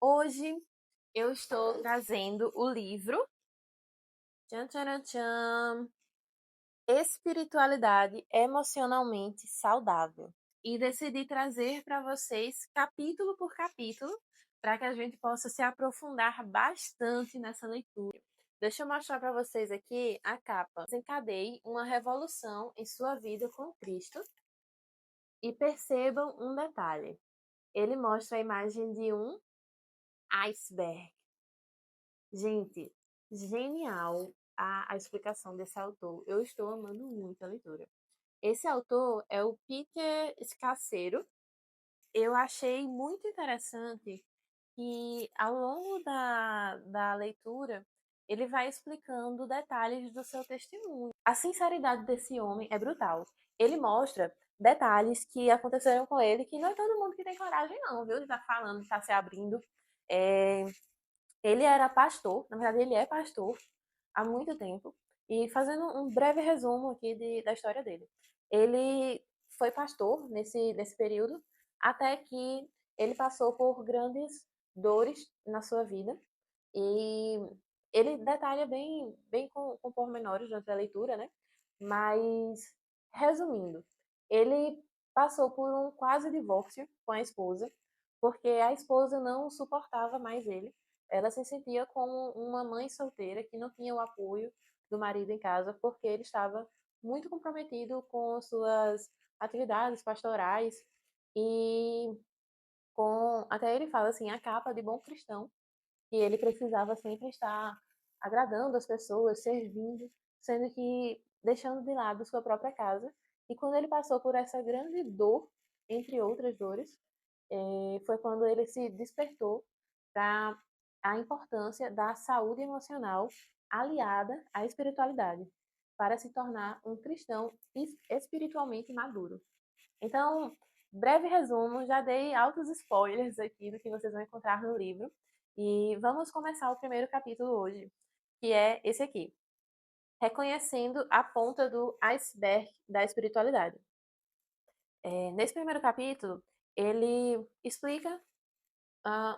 Hoje eu estou trazendo o livro tchan, tchan, tchan, Espiritualidade Emocionalmente Saudável. E decidi trazer para vocês capítulo por capítulo, para que a gente possa se aprofundar bastante nessa leitura. Deixa eu mostrar para vocês aqui a capa. Desencadeie uma revolução em sua vida com Cristo. E percebam um detalhe. Ele mostra a imagem de um iceberg. Gente, genial a explicação desse autor. Eu estou amando muito a leitura. Esse autor é o Peter Scazzero. Eu achei muito interessante que, ao longo da leitura, ele vai explicando detalhes do seu testemunho. A sinceridade desse homem é brutal. Ele mostra detalhes que aconteceram com ele, que não é todo mundo que tem coragem não, viu? De estar falando, de estar se abrindo. Ele era pastor, na verdade ele é pastor há muito tempo. E fazendo um breve resumo aqui da história dele. Ele foi pastor nesse período, até que ele passou por grandes dores na sua vida. E ele detalha bem com pormenores durante a leitura, né? Mas, resumindo, ele passou por um quase divórcio com a esposa, porque a esposa não suportava mais ele. Ela se sentia como uma mãe solteira que não tinha o apoio do marido em casa, porque ele estava muito comprometido com suas atividades pastorais e até ele fala assim, a capa de bom cristão, que ele precisava sempre estar agradando as pessoas, servindo, sendo que deixando de lado sua própria casa. E quando ele passou por essa grande dor, entre outras dores, foi quando ele se despertou para a importância da saúde emocional aliada à espiritualidade, para se tornar um cristão espiritualmente maduro. Então, breve resumo, já dei altos spoilers aqui do que vocês vão encontrar no livro. E vamos começar o primeiro capítulo hoje, que é esse aqui. Reconhecendo a ponta do iceberg da espiritualidade. Nesse primeiro capítulo, ele explica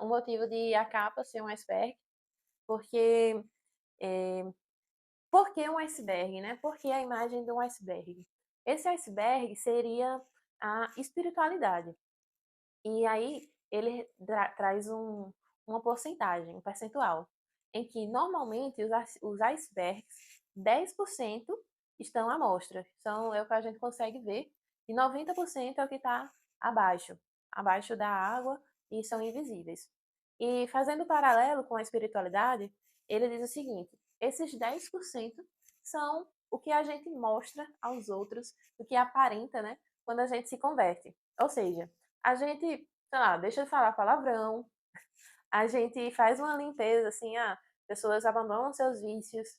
o motivo de a capa ser um iceberg, porque por que um iceberg, né? Por que a imagem de um iceberg? Esse iceberg seria a espiritualidade. E aí ele traz uma porcentagem, um percentual, em que normalmente os icebergs, 10% estão à mostra. Então, é o que a gente consegue ver, e 90% é o que está abaixo da água, e são invisíveis. E fazendo paralelo com a espiritualidade, ele diz o seguinte: esses 10% são o que a gente mostra aos outros, o que aparenta, né, quando a gente se converte. Ou seja, a gente, sei lá, deixa de falar palavrão, a gente faz uma limpeza, assim, pessoas abandonam seus vícios,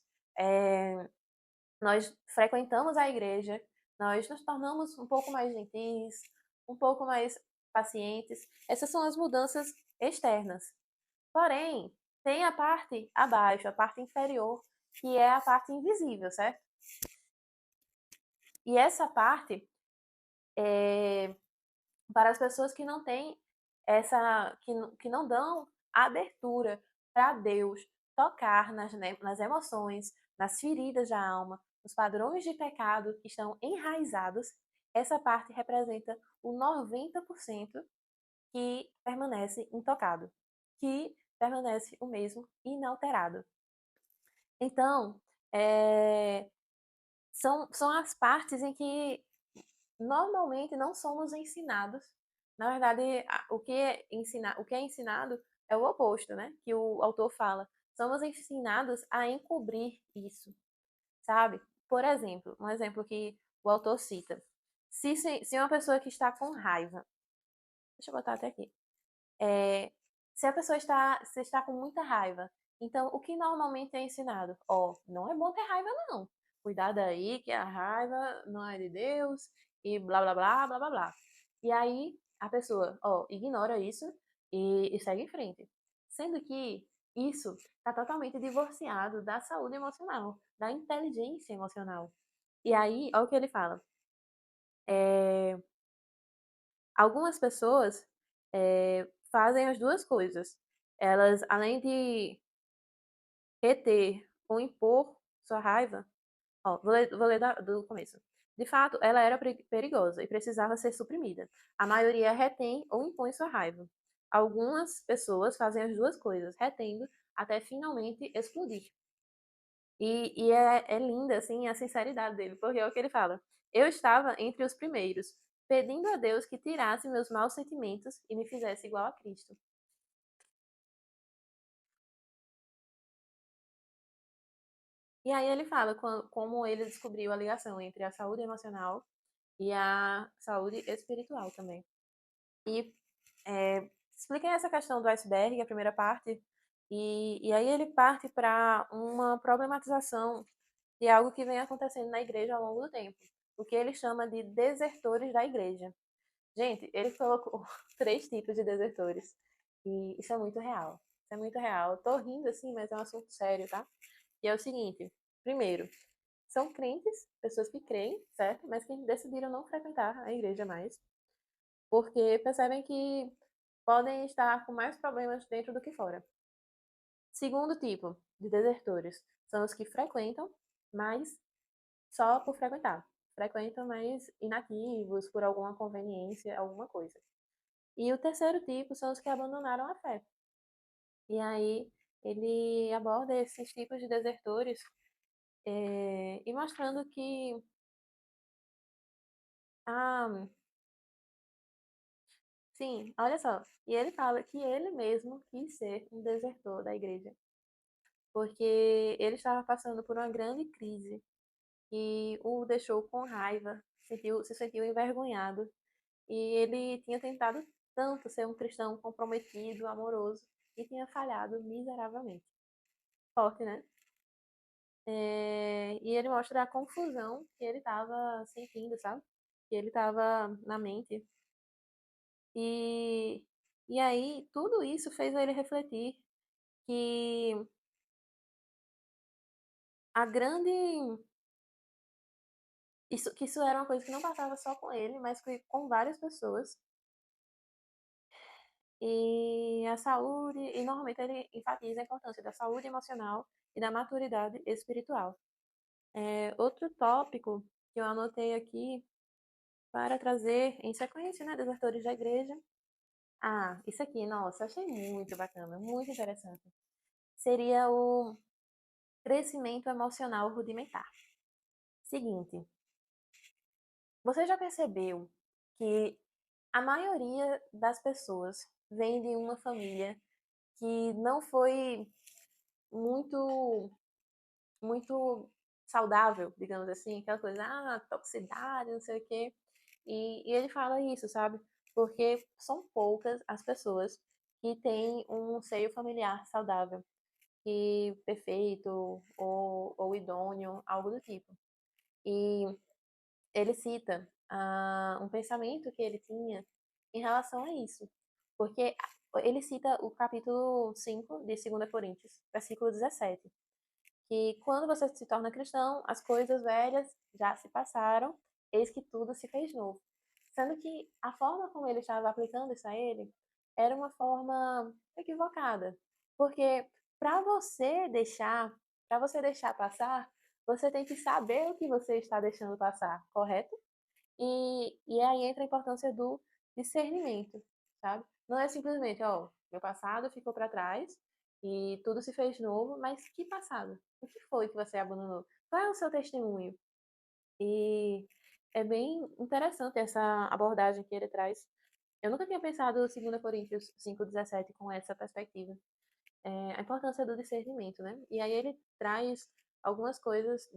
nós frequentamos a igreja, nós nos tornamos um pouco mais gentis, um pouco mais pacientes. Essas são as mudanças externas. Porém, tem a parte abaixo, a parte inferior, que é a parte invisível, certo? E essa parte, para as pessoas que não têm que não dão abertura para Deus tocar nas emoções, nas feridas da alma, nos padrões de pecado que estão enraizados, essa parte representa o 90% que permanece intocado, que permanece o mesmo inalterado. Então, são as partes em que normalmente não somos ensinados. Na verdade, o que é ensinado é o oposto, né? Que o autor fala. Somos ensinados a encobrir isso, sabe? Por exemplo, um exemplo que o autor cita. Se uma pessoa que está com raiva, deixa eu botar até aqui. Se a pessoa está com muita raiva, então o que normalmente é ensinado? Não é bom ter raiva, não. Cuidado aí, que a raiva não é de Deus, e blá blá blá blá blá blá. E aí a pessoa, ignora isso e segue em frente. Sendo que isso está totalmente divorciado da saúde emocional, da inteligência emocional. E aí, olha o que ele fala. Algumas pessoas fazem as duas coisas. elas, além de reter ou impor sua raiva, ó, vou ler do começo. De fato, ela era perigosa e precisava ser suprimida. A maioria retém ou impõe sua raiva. Algumas pessoas fazem as duas coisas, retendo até finalmente explodir. E é linda, assim, a sinceridade dele, porque é o que ele fala. Eu estava entre os primeiros, pedindo a Deus que tirasse meus maus sentimentos e me fizesse igual a Cristo. E aí ele fala como ele descobriu a ligação entre a saúde emocional e a saúde espiritual também. E expliquei essa questão do iceberg, a primeira parte, e aí ele parte para uma problematização de algo que vem acontecendo na igreja ao longo do tempo, o que ele chama de desertores da igreja. Gente, ele colocou 3 tipos de desertores, e isso é muito real. Isso é muito real. Eu tô rindo assim, mas é um assunto sério, tá? E é o seguinte: primeiro, são crentes, pessoas que creem, certo? Mas que decidiram não frequentar a igreja mais, porque percebem que podem estar com mais problemas dentro do que fora. Segundo tipo de desertores são os que frequentam, mas só por frequentar. Frequentam, mas inativos, por alguma conveniência, alguma coisa. E o terceiro tipo são os que abandonaram a fé. E aí ele aborda esses tipos de desertores e mostrando que ah, sim, olha só. E ele fala que ele mesmo quis ser um desertor da igreja, porque ele estava passando por uma grande crise que o deixou com raiva, se sentiu envergonhado. E ele tinha tentado tanto ser um cristão comprometido, amoroso, e tinha falhado miseravelmente. Forte, né? E ele mostra a confusão que ele estava sentindo, sabe? Que ele estava na mente. E, e aí, tudo isso fez ele refletir que a grande. Que isso era uma coisa que não passava só com ele, mas com várias pessoas. E a saúde, e normalmente ele enfatiza a importância da saúde emocional e da maturidade espiritual. Outro tópico que eu anotei aqui para trazer em sequência, né, desertores da igreja. Ah, isso aqui, nossa, achei muito bacana, muito interessante. Seria o crescimento emocional rudimentar. Seguinte, você já percebeu que a maioria das pessoas vem de uma família que não foi muito, muito saudável, digamos assim, aquela coisa, toxicidade, não sei o quê. E ele fala isso, sabe? Porque são poucas as pessoas que têm um seio familiar saudável, que perfeito ou idôneo, algo do tipo. E ele cita um pensamento que ele tinha em relação a isso. Porque ele cita o capítulo 5 de 2 Coríntios, versículo 17, que quando você se torna cristão, as coisas velhas já se passaram, eis que tudo se fez novo. Sendo que a forma como ele estava aplicando isso a ele era uma forma equivocada. Porque para você deixar, para você deixar passar, você tem que saber o que você está deixando passar, correto? E aí entra a importância do discernimento, sabe? Não é simplesmente, ó, meu passado ficou para trás e tudo se fez novo, mas que passado? O que foi que você abandonou? Qual é o seu testemunho? E é bem interessante essa abordagem que ele traz. Eu nunca tinha pensado 2 Coríntios 5:17 com essa perspectiva, a importância do discernimento, né? E aí ele traz algumas coisas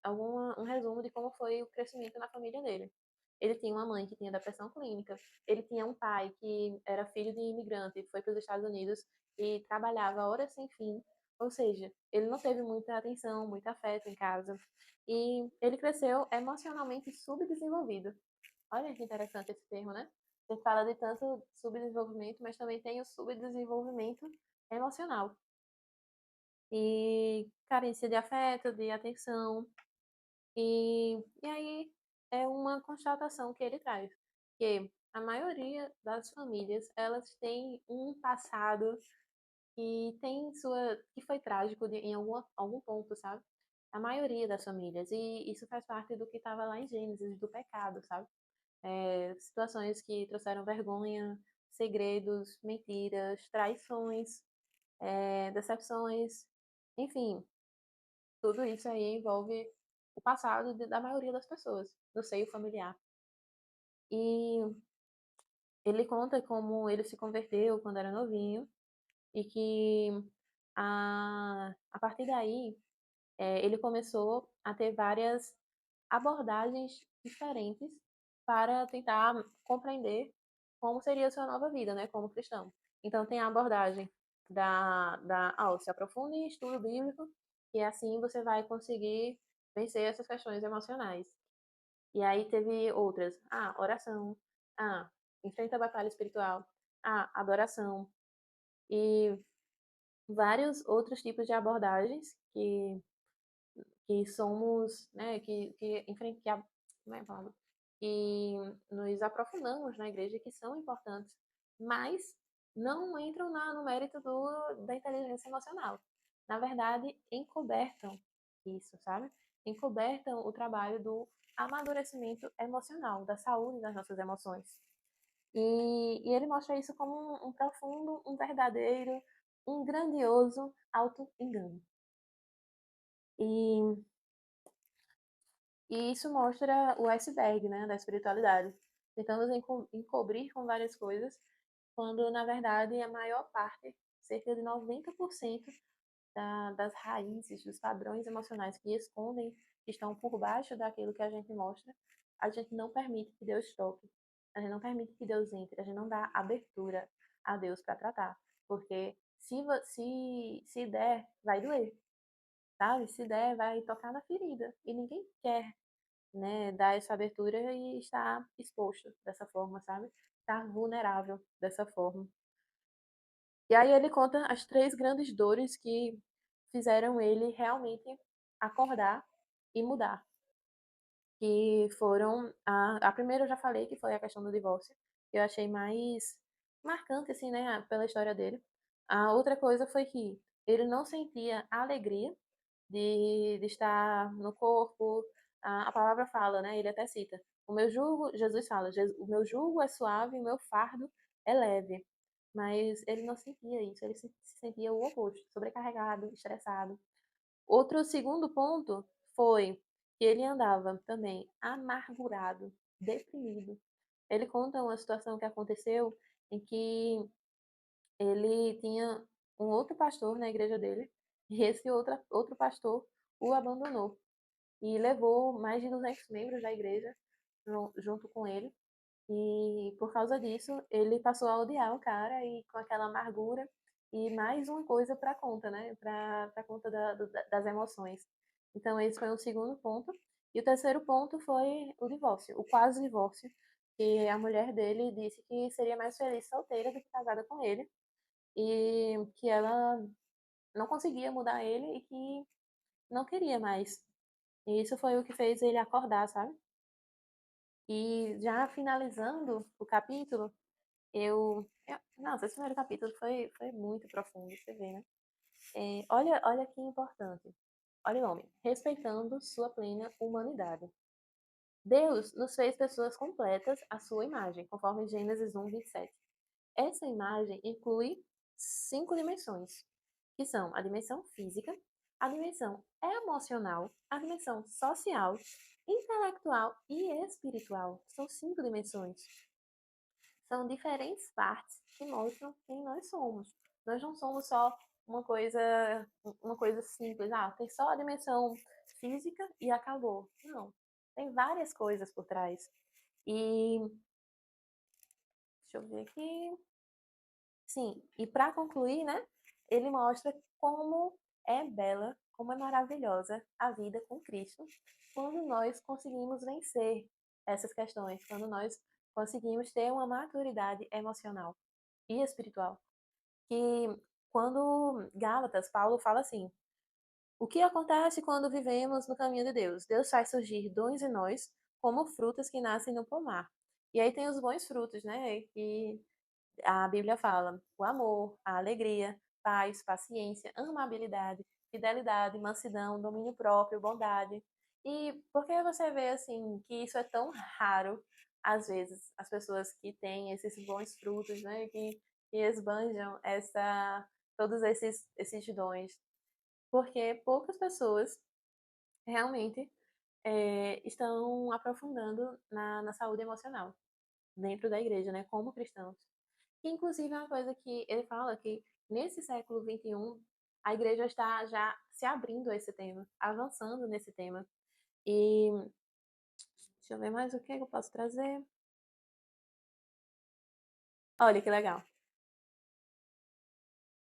um resumo de como foi o crescimento na família dele. Ele tinha uma mãe que tinha depressão clínica, ele tinha um pai que era filho de imigrante, foi para os Estados Unidos e trabalhava horas sem fim, ou seja, ele não teve muita atenção, muito afeto em casa, e ele cresceu emocionalmente subdesenvolvido. Olha que interessante esse termo, né? Você fala de tanto subdesenvolvimento, mas também tem o subdesenvolvimento emocional. E carência de afeto, de atenção. E aí é uma constatação que ele traz, que a maioria das famílias, elas têm um passado que foi trágico em algum ponto, sabe? A maioria das famílias. E isso faz parte do que estava lá em Gênesis, do pecado, sabe? Situações que trouxeram vergonha, segredos, mentiras, traições, decepções, enfim, tudo isso aí envolve o passado da maioria das pessoas, no seio familiar. E ele conta como ele se converteu quando era novinho e que a partir daí ele começou a ter várias abordagens diferentes para tentar compreender como seria a sua nova vida, né, como cristão. Então tem a abordagem se aprofunde em estudo bíblico e assim você vai conseguir vencer essas questões emocionais. E aí teve outras, oração, enfrenta a batalha espiritual, adoração e vários outros tipos de abordagens que somos, né, como é a palavra? Que nos aprofundamos na igreja, que são importantes, mas não entram no mérito da inteligência emocional. Na verdade, encobertam isso, sabe? Encobertam o trabalho do amadurecimento emocional, da saúde das nossas emoções. E ele mostra isso como um profundo, um verdadeiro, um grandioso auto-engano. E E isso mostra o iceberg, né, da espiritualidade. Tentamos encobrir com várias coisas, quando na verdade a maior parte, cerca de 90% das raízes, dos padrões emocionais que escondem, que estão por baixo daquilo que a gente mostra, a gente não permite que Deus toque, a gente não permite que Deus entre, a gente não dá abertura a Deus para tratar, porque se der, vai doer, sabe? Se der, vai tocar na ferida, e ninguém quer, né, dar essa abertura e estar exposto dessa forma, sabe? Estar vulnerável dessa forma. E aí ele conta as 3 grandes dores que fizeram ele realmente acordar e mudar. Que foram a primeira eu já falei, que foi a questão do divórcio, que eu achei mais marcante, assim, né, pela história dele. A outra coisa foi que ele não sentia alegria de estar no corpo. A palavra fala, né? Ele até cita: o meu jugo, Jesus fala, o meu jugo é suave, o meu fardo é leve. Mas ele não sentia isso, ele se sentia o oposto, sobrecarregado, estressado. Outro segundo ponto foi que ele andava também amargurado, deprimido. Ele conta uma situação que aconteceu em que ele tinha um outro pastor na igreja dele, e esse outro pastor o abandonou e levou mais de 200 membros da igreja junto com ele. E por causa disso, ele passou a odiar o cara e com aquela amargura e mais uma coisa para conta, né? Para conta das emoções. Então, esse foi o segundo ponto. E o terceiro ponto foi o divórcio, o quase divórcio, que a mulher dele disse que seria mais feliz solteira do que casada com ele e que ela não conseguia mudar ele e que não queria mais. E isso foi o que fez ele acordar, sabe? E já finalizando o capítulo, nossa, esse primeiro capítulo foi muito profundo, você vê, né? Olha que importante. Olha o homem, respeitando sua plena humanidade. Deus nos fez pessoas completas à sua imagem, conforme Gênesis 1:27. Essa imagem inclui 5 dimensões, que são a dimensão física, a dimensão emocional, a dimensão social, intelectual e espiritual. São 5 dimensões. São diferentes partes que mostram quem nós somos. Nós não somos só uma coisa simples, tem só a dimensão física e acabou. Não, tem várias coisas por trás. E deixa eu ver aqui. Sim, e para concluir, né, ele mostra como é bela, como é maravilhosa a vida com Cristo, quando nós conseguimos vencer essas questões, quando nós conseguimos ter uma maturidade emocional e espiritual. Que quando Gálatas, Paulo fala assim: o que acontece quando vivemos no caminho de Deus? Deus faz surgir dons em nós como frutas que nascem no pomar. E aí tem os bons frutos, né? Que a Bíblia fala: o amor, a alegria, paz, paciência, amabilidade, fidelidade, mansidão, domínio próprio, bondade. E por que você vê assim que isso é tão raro, às vezes, as pessoas que têm esses bons frutos, né, que esbanjam todos esses dons? Porque poucas pessoas realmente estão aprofundando na saúde emocional dentro da igreja, né, como cristãos. Que inclusive é uma coisa que ele fala que nesse século XXI a igreja está já se abrindo a esse tema, avançando nesse tema. E deixa eu ver mais o que eu posso trazer. Olha que legal.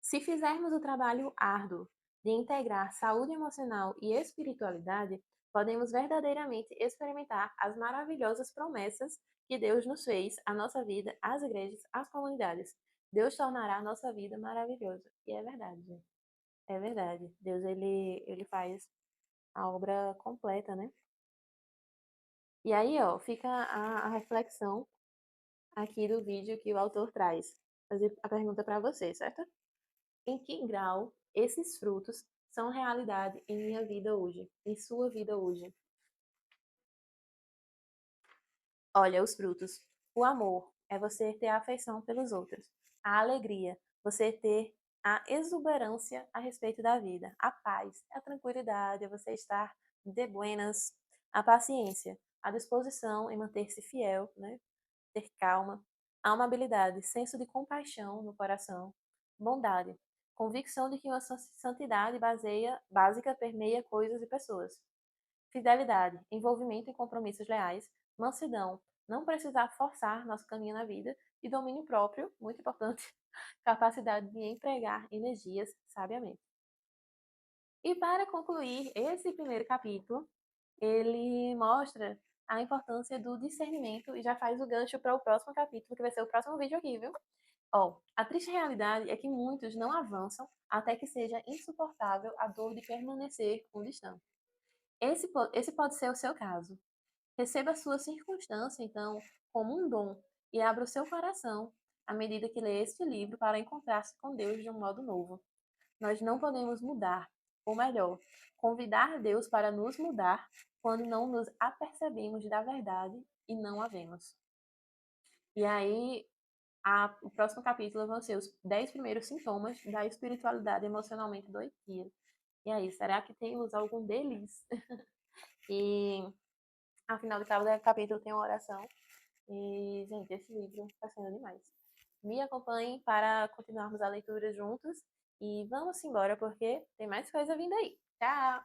Se fizermos o trabalho árduo de integrar saúde emocional e espiritualidade, podemos verdadeiramente experimentar as maravilhosas promessas que Deus nos fez à nossa vida, às igrejas, às comunidades. Deus tornará a nossa vida maravilhosa. E é verdade, gente. É verdade. Deus, ele faz a obra completa, né? E aí, ó, fica a reflexão aqui do vídeo que o autor traz. Fazer a pergunta para você, certo? Em que grau esses frutos são realidade em minha vida hoje, em sua vida hoje? Olha os frutos. O amor é você ter a afeição pelos outros. A alegria, você ter a exuberância a respeito da vida. A paz, a tranquilidade, é você estar de buenas. A paciência, a disposição em manter-se fiel, né? Ter calma. A amabilidade, senso de compaixão no coração. Bondade, convicção de que uma santidade básica permeia coisas e pessoas. Fidelidade, envolvimento em compromissos leais. Mansidão, não precisar forçar nosso caminho na vida. E domínio próprio, muito importante, capacidade de empregar energias sabiamente. E para concluir esse primeiro capítulo, ele mostra a importância do discernimento e já faz o gancho para o próximo capítulo, que vai ser o próximo vídeo aqui, viu? Ó, a triste realidade é que muitos não avançam até que seja insuportável a dor de permanecer onde estão. Esse pode ser o seu caso. Receba a sua circunstância, então, como um dom e abra o seu coração à medida que lê este livro para encontrar-se com Deus de um modo novo. Nós não podemos mudar, ou melhor, convidar Deus para nos mudar quando não nos apercebemos da verdade e não a vemos. E aí, o próximo capítulo vão ser os 10 primeiros sintomas da espiritualidade emocionalmente doentia. E aí, será que temos algum deles? E, afinal de cada capítulo tem uma oração. E, gente, esse livro está sendo demais. Me acompanhem para continuarmos a leitura juntos. E vamos embora, porque tem mais coisa vindo aí. Tchau!